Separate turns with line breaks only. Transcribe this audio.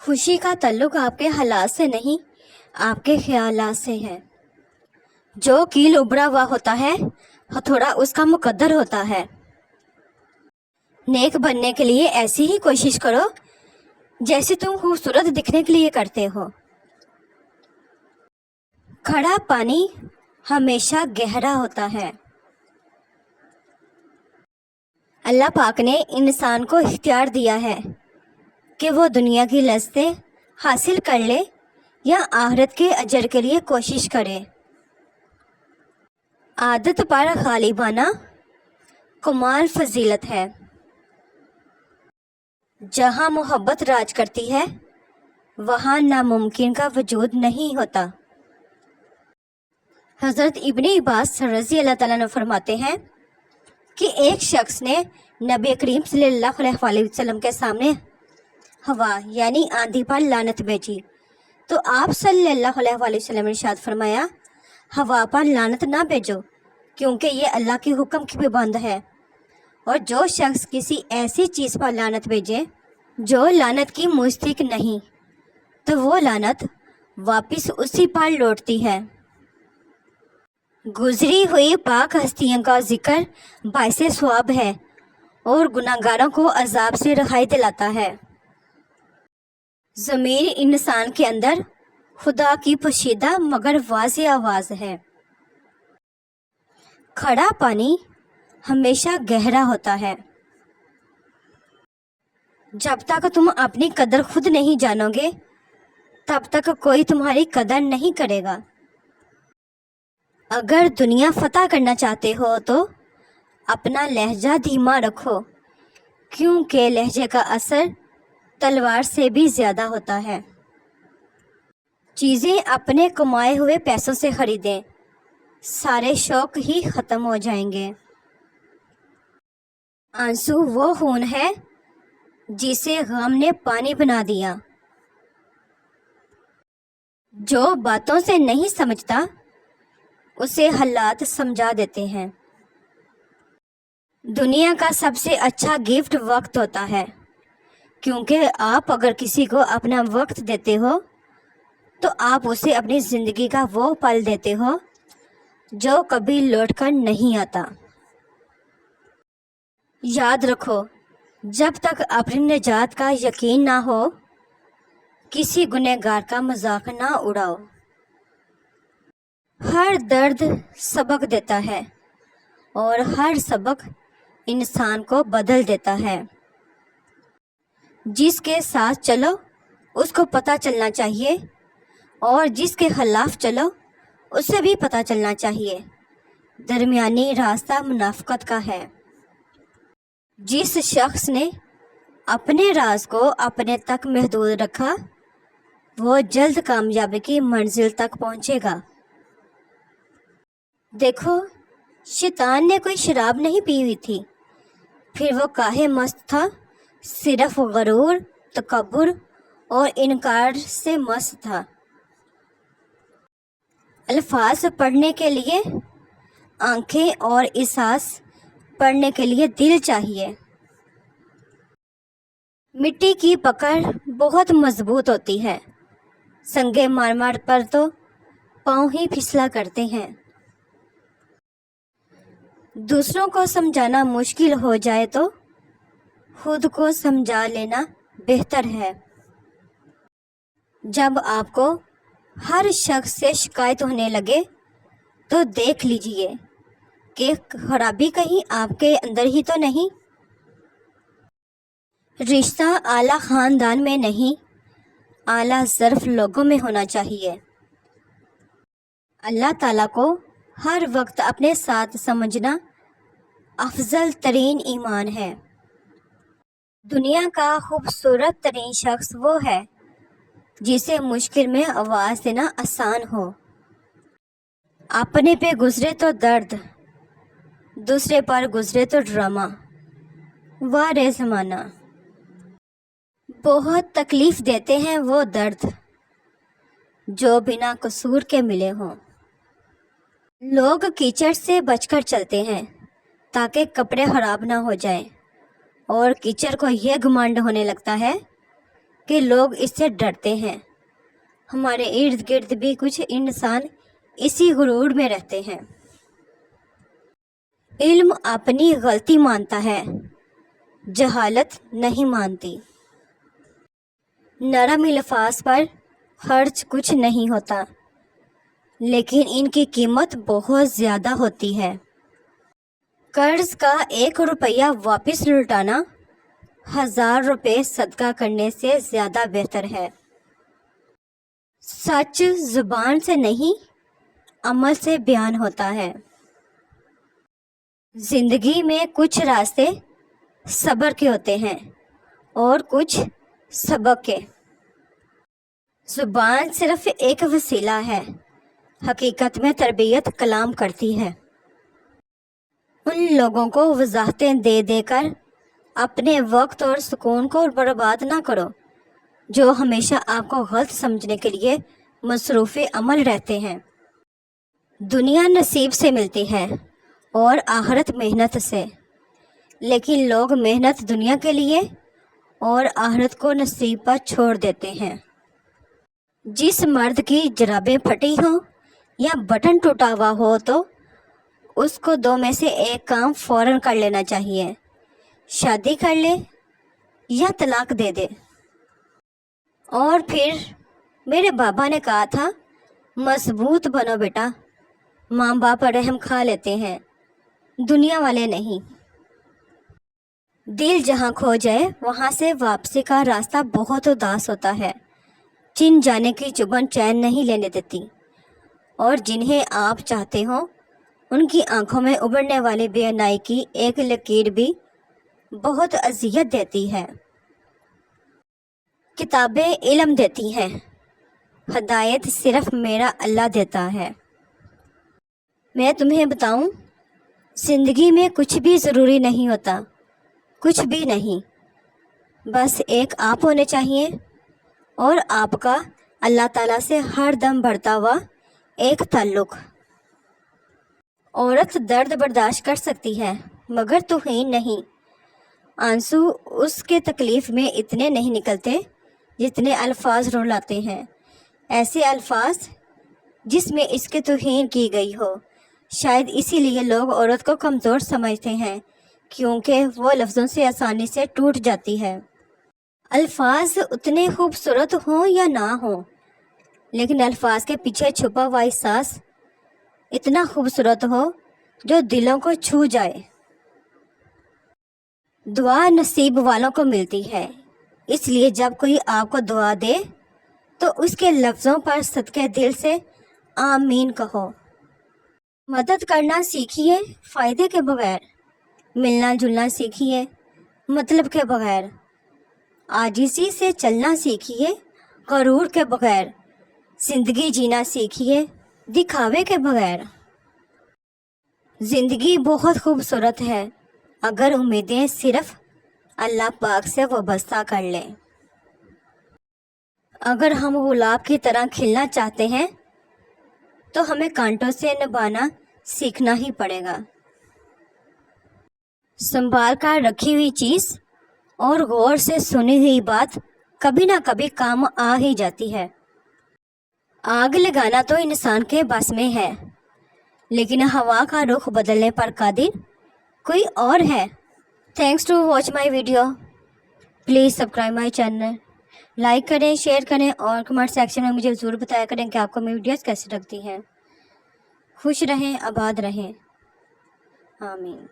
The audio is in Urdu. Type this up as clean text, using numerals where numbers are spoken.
خوشی کا تعلق آپ کے حالات سے نہیں، آپ کے خیالات سے ہے۔ جو کیل ابھرا ہوا ہوتا ہے ہتھوڑا اس کا مقدر ہوتا ہے۔ نیک بننے کے لیے ایسی ہی کوشش کرو جیسے تم خوبصورت دکھنے کے لیے کرتے ہو۔ کھڑا پانی ہمیشہ گہرا ہوتا ہے۔ اللہ پاک نے انسان کو اختیار دیا ہے کہ وہ دنیا کی لذتیں حاصل کر لے یا آخرت کے اجر کے لیے کوشش کرے۔ عادت پر غالب آنا کمال فضیلت ہے۔ جہاں محبت راج کرتی ہے وہاں ناممکن کا وجود نہیں ہوتا۔ حضرت ابن عباس رضی اللہ تعالیٰ عنہ فرماتے ہیں کہ ایک شخص نے نبی کریم صلی اللہ علیہ وسلم کے سامنے ہوا یعنی آندھی پر لعنت بھیجی، تو آپ صلی اللہ علیہ وسلم نے ارشاد فرمایا، ہوا پر لعنت نہ بھیجو کیونکہ یہ اللہ کے حکم کی پابند ہے، اور جو شخص کسی ایسی چیز پر لعنت بھیجے جو لعنت کی مستحق نہیں تو وہ لعنت واپس اسی پر لوٹتی ہے۔ گزری ہوئی پاک ہستیوں کا ذکر باعث ثواب ہے اور گناہگاروں کو عذاب سے رہائی دلاتا ہے۔ ضمیر انسان کے اندر خدا کی پوشیدہ مگر واضح آواز ہے۔ کھڑا پانی ہمیشہ گہرا ہوتا ہے۔ جب تک تم اپنی قدر خود نہیں جانو گے تب تک کوئی تمہاری قدر نہیں کرے گا۔ اگر دنیا فتح کرنا چاہتے ہو تو اپنا لہجہ دھیما رکھو، کیونکہ لہجے کا اثر تلوار سے بھی زیادہ ہوتا ہے۔ چیزیں اپنے کمائے ہوئے پیسوں سے خریدیں، سارے شوق ہی ختم ہو جائیں گے۔ آنسو وہ خون ہے جسے غم نے پانی بنا دیا۔ جو باتوں سے نہیں سمجھتا اسے حالات سمجھا دیتے ہیں۔ دنیا کا سب سے اچھا گفٹ وقت ہوتا ہے، کیونکہ آپ اگر کسی کو اپنا وقت دیتے ہو تو آپ اسے اپنی زندگی کا وہ پل دیتے ہو جو کبھی لوٹ کر نہیں آتا۔ یاد رکھو، جب تک اپنی نجات کا یقین نہ ہو کسی گنہگار کا مذاق نہ اڑاؤ۔ ہر درد سبق دیتا ہے اور ہر سبق انسان کو بدل دیتا ہے۔ جس کے ساتھ چلو اس کو پتہ چلنا چاہیے اور جس کے خلاف چلو اسے بھی پتہ چلنا چاہیے۔ درمیانی راستہ منافقت کا ہے۔ جس شخص نے اپنے راز کو اپنے تک محدود رکھا وہ جلد کامیابی کی منزل تک پہنچے گا۔ دیکھو، شیطان نے کوئی شراب نہیں پی ہوئی تھی، پھر وہ کاہے مست تھا؟ صرف غرور، تکبر اور انکار سے مست تھا۔ الفاظ پڑھنے کے لیے آنکھیں اور احساس پڑھنے کے لیے دل چاہیے۔ مٹی کی پکڑ بہت مضبوط ہوتی ہے، سنگے مار مار پر تو پاؤں ہی پھسلا کرتے ہیں۔ دوسروں کو سمجھانا مشکل ہو جائے تو خود کو سمجھا لینا بہتر ہے۔ جب آپ کو ہر شخص سے شکایت ہونے لگے تو دیکھ لیجئے کہ خرابی کہیں آپ کے اندر ہی تو نہیں۔ رشتہ اعلیٰ خاندان میں نہیں، اعلیٰ ظرف لوگوں میں ہونا چاہیے۔ اللہ تعالیٰ کو ہر وقت اپنے ساتھ سمجھنا افضل ترین ایمان ہے۔ دنیا کا خوبصورت ترین شخص وہ ہے جسے مشکل میں آواز دینا آسان ہو۔ اپنے پہ گزرے تو درد، دوسرے پر گزرے تو ڈرامہ، وارے زمانہ۔ بہت تکلیف دیتے ہیں وہ درد جو بنا قصور کے ملے ہوں۔ لوگ کیچڑ سے بچ کر چلتے ہیں تاکہ کپڑے خراب نہ ہو جائیں، اور کیچڑ کو یہ گمانڈ ہونے لگتا ہے کہ لوگ اس سے ڈرتے ہیں۔ ہمارے ارد گرد بھی کچھ انسان اسی غرور میں رہتے ہیں۔ علم اپنی غلطی مانتا ہے، جہالت نہیں مانتی۔ نرم الفاظ پر خرچ کچھ نہیں ہوتا، لیکن ان کی قیمت بہت زیادہ ہوتی ہے۔ قرض کا 1 روپیہ واپس لوٹانا 1000 روپے صدقہ کرنے سے زیادہ بہتر ہے۔ سچ زبان سے نہیں، عمل سے بیان ہوتا ہے۔ زندگی میں کچھ راستے صبر کے ہوتے ہیں اور کچھ سبق کے۔ زبان صرف ایک وسیلہ ہے، حقیقت میں تربیت کلام کرتی ہے۔ ان لوگوں کو وضاحتیں دے دے کر اپنے وقت اور سکون کو برباد نہ کرو جو ہمیشہ آپ کو غلط سمجھنے کے لیے مصروف عمل رہتے ہیں۔ دنیا نصیب سے ملتی ہے اور آخرت محنت سے، لیکن لوگ محنت دنیا کے لیے اور آخرت کو نصیب پر چھوڑ دیتے ہیں۔ جس مرد کی جرابیں پھٹی ہوں یا بٹن ٹوٹا ہوا ہو تو اس کو 2 میں سے ایک کام فوراً کر لینا چاہیے، شادی کر لے یا طلاق دے دے۔ اور پھر میرے بابا نے کہا تھا، مضبوط بنو بیٹا، ماں باپ رحم کھا لیتے ہیں، دنیا والے نہیں۔ دل جہاں کھو جائے وہاں سے واپسی کا راستہ بہت اداس ہوتا ہے۔ چن جانے کی چبھن چین نہیں لینے دیتی، اور جنہیں آپ چاہتے ہو ان کی آنکھوں میں ابھرنے والی بے حیائی کی ایک لکیر بھی بہت اذیت دیتی ہے۔ کتابیں علم دیتی ہیں، ہدایت صرف میرا اللہ دیتا ہے۔ میں تمہیں بتاؤں، زندگی میں کچھ بھی ضروری نہیں ہوتا، کچھ بھی نہیں، بس ایک آپ ہونے چاہیے اور آپ کا اللہ تعالیٰ سے ہر دم بڑھتا ہوا ایک تعلق۔ عورت درد برداشت کر سکتی ہے مگر توہین نہیں۔ آنسو اس کے تکلیف میں اتنے نہیں نکلتے جتنے الفاظ رلاتے ہیں، ایسے الفاظ جس میں اس کے توہین کی گئی ہو۔ شاید اسی لیے لوگ عورت کو کمزور سمجھتے ہیں، کیونکہ وہ لفظوں سے آسانی سے ٹوٹ جاتی ہے۔ الفاظ اتنے خوبصورت ہوں یا نہ ہوں، لیکن الفاظ کے پیچھے چھپا ہوا احساس اتنا خوبصورت ہو جو دلوں کو چھو جائے۔ دعا نصیب والوں کو ملتی ہے، اس لیے جب کوئی آپ کو دعا دے تو اس کے لفظوں پر صدقے دل سے آمین کہو۔ مدد کرنا سیکھیے فائدے کے بغیر، ملنا جلنا سیکھیے مطلب کے بغیر، عاجزی سے چلنا سیکھیے غرور کے بغیر، زندگی جینا سیکھیے دکھاوے کے بغیر۔ زندگی بہت خوبصورت ہے اگر امیدیں صرف اللہ پاک سے وابستہ کر لیں۔ اگر ہم گلاب کی طرح کھلنا چاہتے ہیں تو ہمیں کانٹوں سے نبھانا سیکھنا ہی پڑے گا۔ سنبھال کر رکھی ہوئی چیز اور غور سے سنی ہوئی بات کبھی نہ کبھی کام آ ہی جاتی ہے۔ آگ لگانا تو انسان کے بس میں ہے، لیکن ہوا کا رخ بدلنے پر قادر کوئی اور ہے۔ Thanks to watch my video, please subscribe my channel, like کریں، شیئر کریں اور کمنٹ سیکشن میں مجھے ضرور بتایا کریں کہ آپ کو میری ویڈیوز کیسی لگتی ہیں۔ خوش رہیں، آباد رہیں، آمین۔